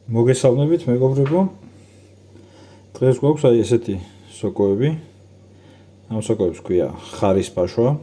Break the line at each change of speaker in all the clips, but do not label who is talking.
მოგესალმებით მეგობრებო. დღეს გვაქვს აი ესეთი სოკოები. ამ სოკოებს ქვია ხარის პაშვა.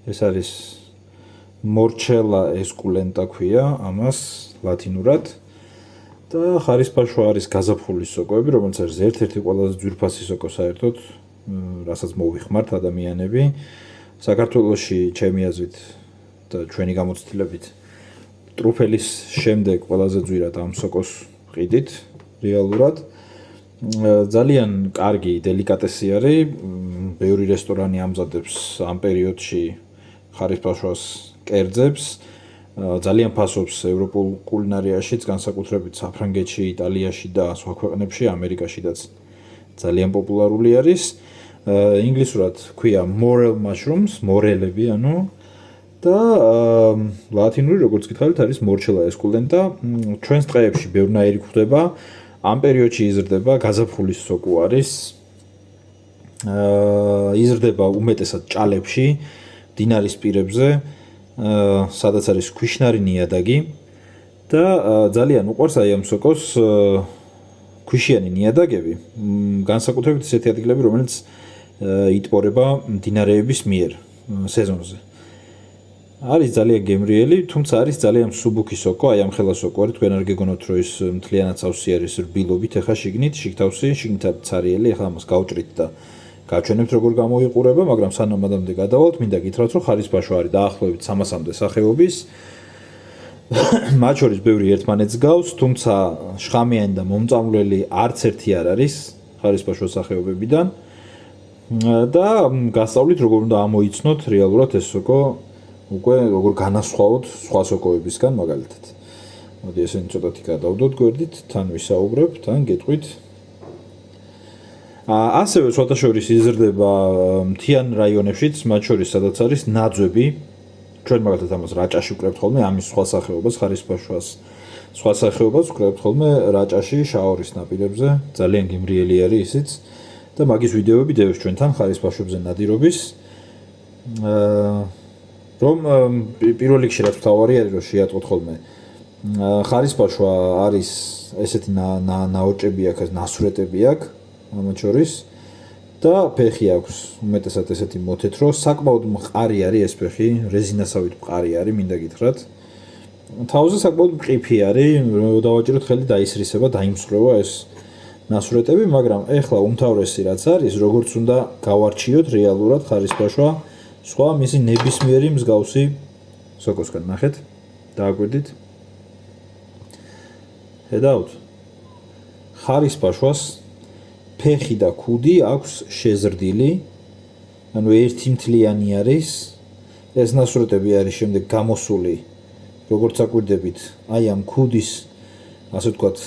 ეს არის მორჩელა ესკულენტა ქვია ამას ლათინურად. და ხარის პაშვა არის გაზაფხულის სოკოები, რომელიც არის ერთ-ერთი ყველაზე ძვირფასი სოკო საერთოდ, რასაც მოვიხმართ ადამიანები. საქართველოში ჩემი აზრით და ჩვენი გამოცდილებით ტრუფელის შემდეგ ყველაზე ძვირად ამ სოკოს ყიდით რეალურად. ძალიან კარგი დელიკატესი არის. ბევრი რესტორანი ამზადებს ამ პერიოდში ხარის პაშვას კერძებს. ძალიან ფასობს ევროპულ კულინარიაშიც, განსაკუთრებით საფრანგეთში, იტალიაში და სხვა ქვეყნებში, ამერიკაშიც ძალიან პოპულარული არის. ინგლისურად ქვია morel mushrooms, მორელები, და ლათინური როგორც გითხარით არის მორჩელა ესკულენტა. ჩვენს დღეებში ბევრნაირი გვხვდება. ამ პერიოდში იზრდება გაზაფხულის სოკო არის. იზრდება უმეტესად ჭალებში, მდინარის პირებზე, სადაც არის ქვიშნარი ნიადაგი და ძალიან უყვარს აი ამ სოკოს ქვიშიანი ნიადაგები, განსაკუთრებით ისეთი ადგილები, რომელიც იტბორება მდინარეების მიერ სეზონზე. არის ძალიან გემრიელი, თუმცა არის ძალიან მსუბუქი სოკო, აი ამ ხელა სოკო არის, თქვენ არ გეგონოთ რომ ის მთლიანად სავსე არის რბილობით, ეხა შიგნით, შიგთავსი, შიგნითაც ცარიელი, ეხლა ამას გავჭრით და გაჩვენებთ როგორ გამოიყურება, მაგრამ სანამ ამამდე გადავალთ, მინდა გითხრათ, რომ ხარის პაშვა არის დაახლოებით 300-მდე სახეობის. მათ შორის ბევრი ერთმანეთს გავს, თუმცა შხამიანი და მომწამვლელი არც ერთი არ არის ხარის პაშვის სახეობებიდან. და გასწავლით როგორ უნდა ამოიცნოთ რეალურად ეს სოკო უკვე როგორ განასხვაოთ სხვა სოკოებისგან მაგალითად. მოდი ესენი ცოტათი გადავდოთ გვერდით, თან ვისაუბრებ, თან გეტყვით. ასევე სხვათა შორის იზრდება მთიან რაიონებშიც, მათ შორის სადაც არის ნაძვები. ჩვენ მაგალითად ამას რაჭაში ვკრებთ ხოლმე, ამის სხვა სახეობას, ხარის პაშვას სხვა სახეობას ვკრებთ ხოლმე რაჭაში, შაორის ნაპირებზე, ძალიან გემრიელი არის ისიც და მაგის ვიდეოები დევს ჩვენთან ხარის პაშვებზე ნადირობის. რომ პირველ რიგში რაც მთავარი არის რომ შეატყოთ ხოლმე ხარის პაშვა არის ესეთი ნაოჭები აქვს, ნასვრეტები აქვს ამათ შორის და ფეხი აქვს უმეტესად ესეთი მოთეთრო, საკმაოდ მყარი არის ეს ფეხი, რეზინასავით მყარი არის, მინდა გითხრათ. თავზე საკმაოდ მყიფი არის, დავაჭიროთ ხელი დაისრისება, დაიმსხვრევა ეს ნასვრეტები, მაგრამ ეხლა უმთავრესი რაც არის, როგორც უნდა გავარჩიოთ რეალურად ხარის პაშვა სხვა მისი ნებისმიერი მსგავსი სოკოსგან ნახეთ, დააკვირდით. ხედავთ? ხარის პაშვას ფეხი და ქუდი აქვს შეზრდილი, ანუ ერთი მთლიანი არის. ეს ნასვრეტები არის შემდეგ გამოსული, როგორც აკვირდებით, აი ამ ქუდის, ასე ვთქვათ,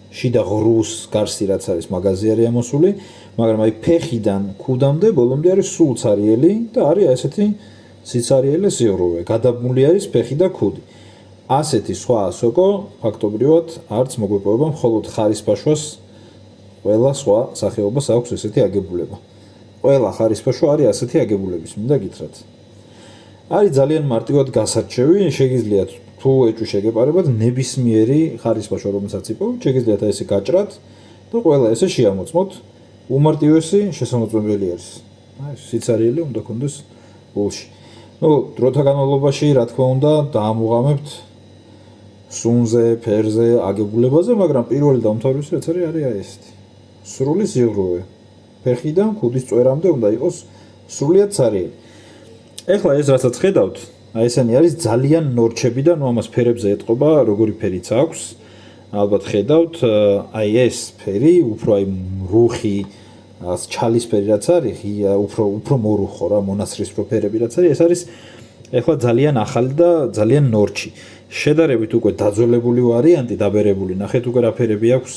შიდა ღრუს გარსი რაც არის მაგაზე არის ამოსული, მაგრამ აი ფეხიდან ქუდამდე ბოლომდე არის სულ ცარიელი და არის ესეთი სიცარიელე სიღრუვე. გადაბმული არის ფეხი და ქუდი. ასეთი სხვა სოკო ფაქტობრივად არც მოგვეპოვება, მხოლოდ ხარის პაშვას ყველა სხვა სახეობას აქვს ესეთი აგებულება. ყველა ხარის პაშვა არის ასეთი აგებულების, მინდა გითხრათ. არის ძალიან მარტივად გასარჩევი, შეგიძლიათ თუ ეჭვი შეგეპარებათ ნებისმიერი ხარის პაშვა რომელსაც იპოვოთ, შეგიძლიათ ესე გაჭრათ და ყველა ესე შეამოწმოთ. უმარტივესი შესაძლებელი არის. აი, სიცარიელი უნდა გქონდეს გულში. დროთა განმავლობაში, რა თქმა უნდა, დაამოღამებთ სუნზე, ფერზე, აგებულებაზე, მაგრამ პირველი და უმთავრესი რაც არის აი ესეთი. სრული სიღრუვე. ფეხიდან ქუდის წვერამდე უნდა იყოს სრულიად ცარიელი. ეხლა ეს რასაც ხედავთ, აი ესენი არის ძალიან ნორჩები და ამას ფერებზე ეტყობა, როგორი ფერიც აქვს. ალბათ ხედავთ, აი ეს ფერი, უფრო აი რუხი, ჩალისფერი რაც არის, უფრო მორუხო რა, მონაცრისფრო ფერები რაც არის, ეს არის ეხლა ძალიან ახალი და ძალიან ნორჩი. შედარებით უკვე დაძველებული ვარიანტი, დაბერებული, ნახეთ უკვე რა ფერები აქვს.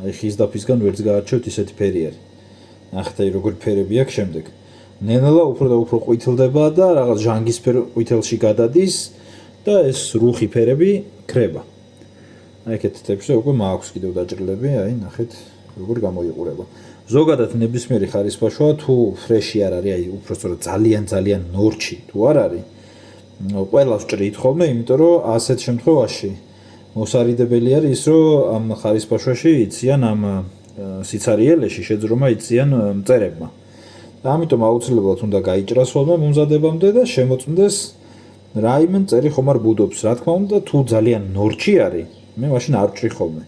აი ხის დაფისგან ვერც გაარჩევთ ისეთი ფერი არის. ნახეთ აი როგორი ფერები აქვს შემდეგ. ნელა უფრო და უფრო ყვითლდება და რაღაც ჟანგისფერ ყვითელში გადადის და ეს რუხი ფერები ქრება. აი ეგეთ ტიპზე უკვე მაქვს კიდევ დაჭრილები, აი ნახეთ როგორ გამოიყურება. ზოგადად ნებისმიერი ხარის პაშვა თუ ფრეში არ არის, აი უბრალოდ ძალიან ნორჩი თუ არ არის, ყველას ჭრით ხოლმე, იმიტომ რომ ასეთ შემთხვევაში მოსარიდებელი არის ის, რომ ამ ხარისფაშვაში იციან ამ სიცარიელეში შეძრომა იციან მწერებმა. და ამიტომ აუცილებლად უნდა გაიჭრას ხოლმე მომზადებამდე და შემოწმდეს რაიმე მწერი ხომ არ ბუდობს. რა თქმა უნდა, თუ ძალიან ნორჩი არის, მე მაშინ არ ვჭრი ხოლმე.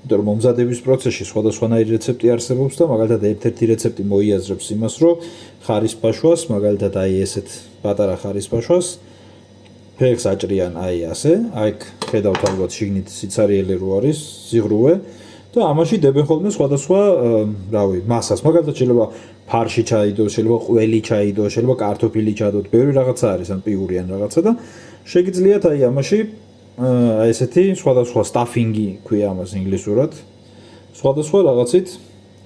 იმიტომ რომ მომზადების პროცესში სხვადასხვანაირი რეცეპტი არსებობს და მაგალითად ერთ-ერთი რეცეპტი მოიაზრებს იმას, რომ ხარისფაშვას, მაგალითად აი ესეთ პატარა ხარისფაშვას ფეხს აჭრიან აი ასე, აქ ხედავთ ალბათ შიგნით სიცარიელე რო არის, სიღრუვე და ამაში დებენ ხოლმე სხვადასხვა, რავი, მასას. მაგალითად შეიძლება ფარში ჩაიდოს, შეიძლება ყველი ჩაიდოს, შეიძლება კარტოფილი ჩადოთ, ბევრი რაღაცა არის, ან პიური ან რაღაცა და შეგიძლიათ აი ამაში აი ესეთი სხვადასხვა სტაფინგი ქვია ამას ინგლისურად. სხვადასხვა რაღაცით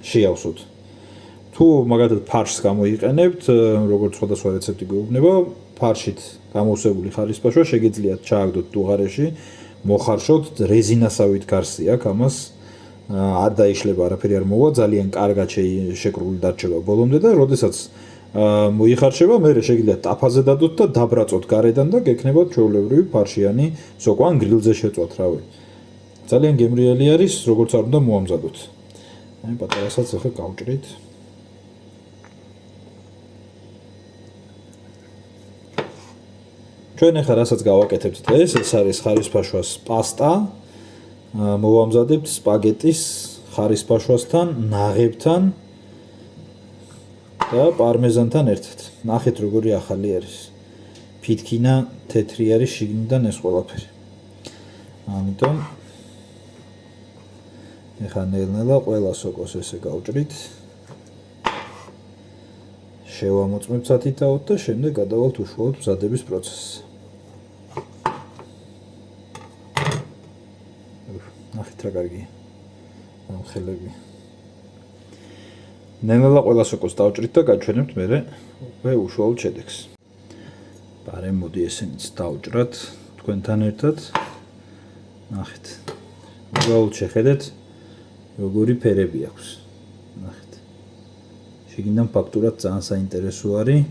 შეავსოთ. თუ მაგალითად ფარშს გამოიყენებთ, როგორც სხვადასხვა რეცეპტი გვეუბნება, ფარშით გამოსებული ხარისფაშვა შეგიძლიათ ჩააგდოთ დუღარეში, მოხარშოთ, რეზინასავით გარსი აქვს ამას. არ დაიშლება, არაფერი არ მოვა, ძალიან კარგად შეკრული დარჩება ბოლომდე და როდესაც მოიხარშება, მე შეგიძლიათ ტაფაზე დადოთ და დაბრაწოთ გარედან და გექნებათ ჩვეულებრივი ფარშიანი სოკო ან გრილზე შეწვათ, რავი. ძალიან გემრიელი არის, როგორც არ უნდა მოამზადოთ. აი პატარასაც ახლა გავჭრით. ჩვენ ახლა რასაც გავაკეთებთ დღეს, ეს არის ხარისფაშვას პასტა. მოვამზადებთ სპაგეტის ხარისფაშვასთან, ნაღებთან და პარმეზანთან ერთად. ნახეთ როგორი ახალი არის. ფითქინა თეთრი არის შიგნიდან ეს ყველაფერი. ამიტომ ეხლა ნელ-ნელა ყველა სოკოს ესე გავჭრით. შევამოწმებთ სათითაოდ და შემდეგ გადავალთ უშუალოდ მზადების პროცესზე. ნახეთ რა კარგია. ხელები. ნელ-ნელა ყველა სოკოს დავჭრით და გაჩვენებთ მე უშუალოდ შედეგს. პარემ მოდი ესენიც დავჭრათ თქვენთან ერთად. ნახეთ. უბრალოდ შეხედეთ როგორი ფერები აქვს. ნახეთ. შიგნიდან ფაქტურად ძალიან საინტერესო არის.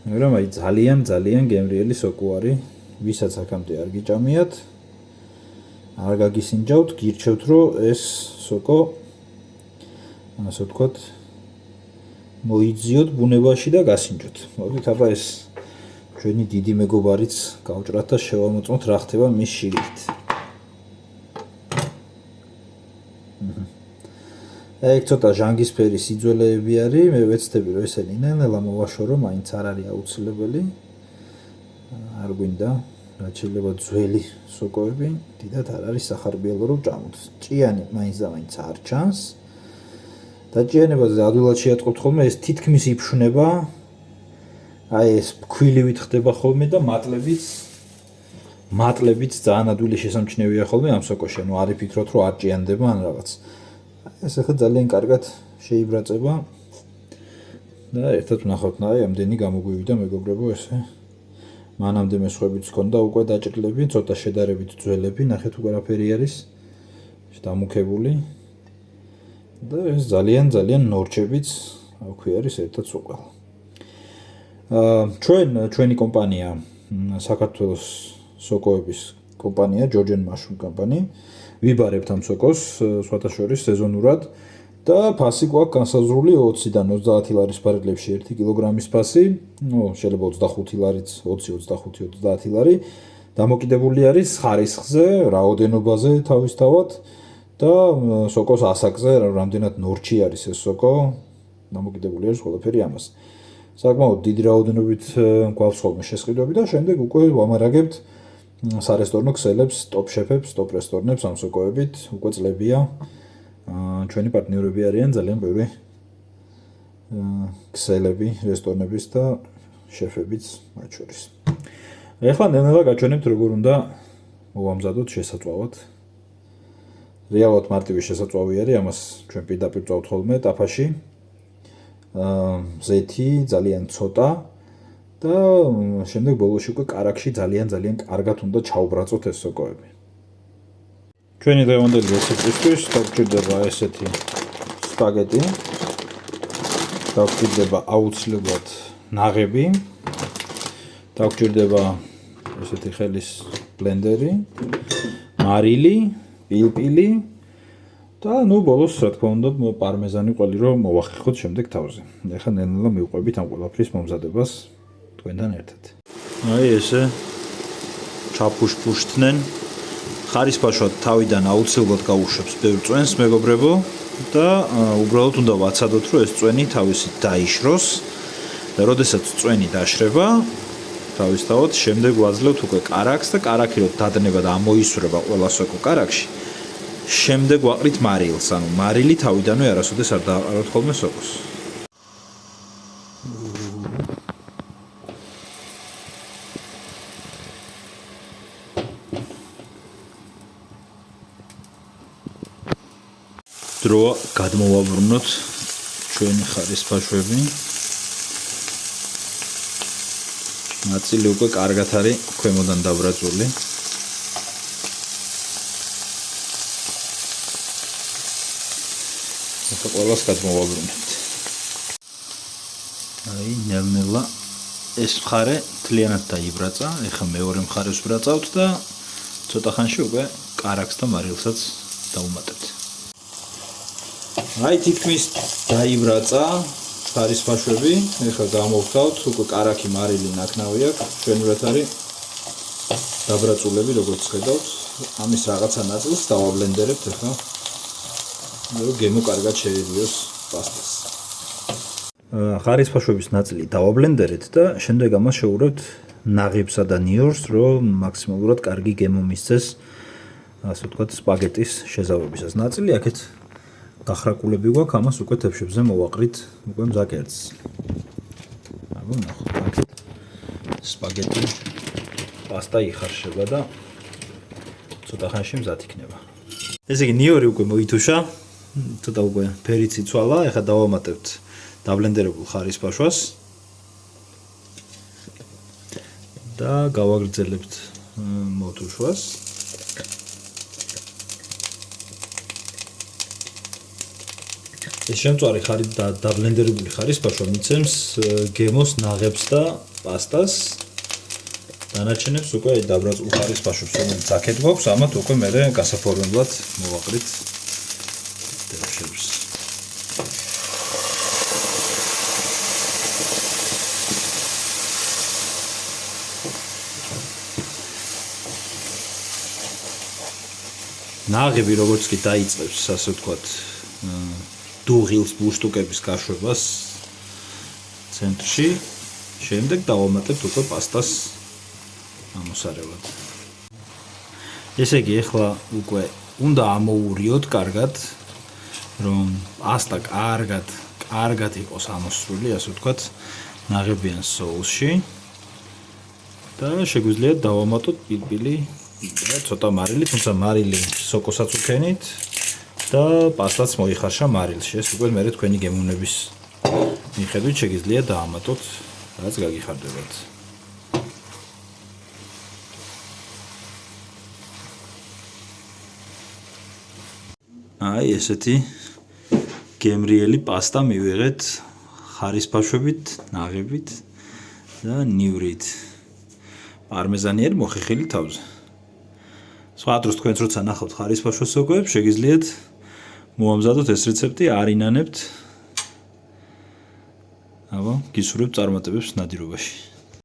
მაგრამ აი ძალიან გემრიელი სოკო არის. ვისაც აქამდე არ გიჭამიათ. არ გაგისინჯავთ, გირჩევთ, რომ ეს სოკო ასე ვთქვათ, მოიძიოთ ბუნებაში და გასინჯოთ. მოდით აბა ეს ჩვენი დიდი მეგობარიც გავჭრათ და შევამოწმოთ რა ხდება მის შიგნით. ეგ ცოტა ჟანგისფერი სიძველეები არის, მე ვეცდები რომ ესენი ნელა მოვაშორო, მაინც არ არის აუცილებელი. არ გვინდა რაც შეიძლება ძველი სოკოები, დიდად არ არის სახარბიელო რომ ჭამოთ. ჭიანი მაინც და მაინც არ ჩანს. დაჭიანებაზე ადვილად შეატყობთ ხოლმე, ეს თითქმის იფშნება. აი ეს ფქვილივით ხდება ხოლმე და მატლებიც ძალიან ადვილი შესამჩნევია ხოლმე ამ სოკოში. ანუ არ იფიქროთ რომ არ ჭიანდება ან რაღაც. ეს ახლა ძალიან კარგად შეიბრაწება. და ერთად ვნახავთ, აი ამდენი გამოგვივიდა მეგობრებო ესე. მანამდე მესხვებიც ჰქონდა უკვე დაჭრილები, ცოტა შედარებით ძველები, ნახეთ უკვე რაფერი არის დამუქებული. და ეს ძალიან ნორჩებიც აქვე არის ერთად სოყვალ. ჩვენი კომპანია საქართველოს სოკოების კომპანია Georgian Mushroom Company. ვიბარებთ ამ სოკოს სხვათა შორის სეზონურად და ფასი გვაქვს განსაზღვრული 20-დან 30 ლარის ფარგლებში 1 კილოგრამის ფასი, შეიძლება 25 ლარიც, 20-25-30 ლარი. დამოკიდებული არის ხარისხზე, რაოდენობაზე თავისთავად და სოკოს ასაკზე, რამდენად ნორჩი არის ეს სოკო, დამოკიდებული არის ყველაფერი ამას. საკმაოდ დიდი რაოდენობით გვაქვს ხოლმე შესყიდვები და შემდეგ უკვე ვამარაგებთ სარესტორნო ქსელებს, ტოპ შეფებს, ტოპ რესტორნებს ამ სოკოებით, უკვე წლებია. ჩვენი პარტნიორები არიან ძალიან ბევრი ქსელები, რესტორნების და შეფებიც მათ შორის. ეხლა ნელ-ნელა გაჩვენებთ როგორ უნდა მოვამზადოთ შესაწვავად. რეალურად მარტივი შესაწვავი არის, ამას ჩვენ პირდაპირ წავთ ხოლმე ტაფაში. ზეთი ძალიან ცოტა და შემდეგ ბოლოში უკვე კარაქში ძალიან კარგად უნდა ჩაუბრაწოთ ეს სოკოები. ჩვენი დღევანდელი რეცეპტისთვის გვჭირდება ესეთი სპაგეტი. გვჭირდება აუცილებლად ნაღები. გვჭირდება ესეთი ხელის ბლენდერი. მარილი, პილპილი და ნუ ბოლოს რა თქმა უნდა პარმეზანი ყველი რომ მოვახერხოთ შემდეგ თავზე. ეხლა ნელ-ნელა მივყვებით ამ ყველაფრის მომზადებას თქვენთან ერთად. აი ესე ჩაფუშფუშთნენ. ხარისფაშვად თავიდან აუცილებლად გაუშვებს ბევრ წვენს მეგობრებო და უბრალოდ უნდა ვაცადოთ რომ ეს წვენი თავისით დაიშროს და როდესაც წვენი დაშრება თავისთავად შემდეგ ვაძლევთ უკვე კარაქს და კარაქი რომ დადნება და ამოისვრება ყველა სოკო კარაქში შემდეგ ვაყრით მარილს ანუ მარილი თავიდანვე არასოდეს არ დააყაროთ ხოლმე სოკოს დროა გადმოვაბრუნოთ ჩვენი ხარისფაშვები ნაწილი უკვე კარგად არის ქვემოდან დაბრაწული ახლა ყველას გადმოვაბრუნებთ აი ნელ-ნელა ეს მხარე მთლიანად დაიბრაცა ეხლა მეორე მხარეს ვბრაწავთ და ცოტა ხანში უკვე კარაქს და მარილსაც დავუმატებთ აი თითქმის დაიბრაცა ხარისფაშვები ეხლა გამოვთავთ უკვე კარაქი მარილი ნაკნავი აქვს ჩვენურად არის დაბრაწულები როგორც ხედავთ ამის რაღაცა ნაწილს დავაბლენდერებთ ეხლა რომ გემო კარგად შეერიოს პასტას ხარისფაშვების ნაწილი დავაბლენდერეთ და შემდეგ ამას შევურავთ ნაღებსა და ნიორს რომ მაქსიმალურად კარგი გემო მისცეს ასე ვთქვათ სპაგეტის შეზავებისას ნაწილი აქეთ გახრაკულები გვაქვს, ამას უკვე თებშებზე მოვაყრით უკვე მზაკერტს. აბა ნახოთ აქეთ სპაგეტი პასტა იხარშება და ცოტა ხანში მზად იქნება. ესე იგი ნიორი უკვე მოითუშა, ცოტა უკვე ფერიც იცვალა, ეხლა დავამატებთ დაბლენდერებულ ხარისფაშვას და გავაგრძელებთ მოთუშვას. ეს შემწვარი დაბლენდერებული ხარისფაშვა მიცემს გემოს ნაღებს და პასტას. დანარჩენებს უკვე დაბრაწულ ხარისფაშვებს რომელიც აქეთ გვაქვს, ამათ უკვე მერე გასაფორმებლად მოვაყრით თებშებს. ნაღები როგორც კი დაიწყებს, ასე ვთქვათ, დუღილს ბუშტუკების გაშვებას ცენტრში, შემდეგ დავამატებთ უკვე პასტას ამოსარევად. ესე იგი, ახლა უკვე უნდა ამოურიოთ კარგად, რომ პასტა კარგად იყოს ამოსრული, ასე ვთქვათ, ნაღებიან соуსში და შეგვიძლია დავამატოთ პილპილი და ცოტა მარილი, თუმცა მარილი სოკოსაც უქენით. და პასტაც მოიხარშა მარილში. ეს უკვე მერე თქვენი გემოვნების მიხედვით შეგიძლია დაამატოთ, რაც გაგიხარდებათ. აი ესეთი გემრიელი პასტა მივიღეთ ხარისფაშვებით, ნაღებით და ნივრით. პარმეზანი არის მოხეხილი თავზე. სხვა დროს თქვენც როცა ნახავთ ხარისფაშვას სოკოებს, შეგიძლიათ მოამზადოთ ეს რეცეპტი, არინანებთ. აბა, გისურვებთ წარმატებებს ნადირობაში.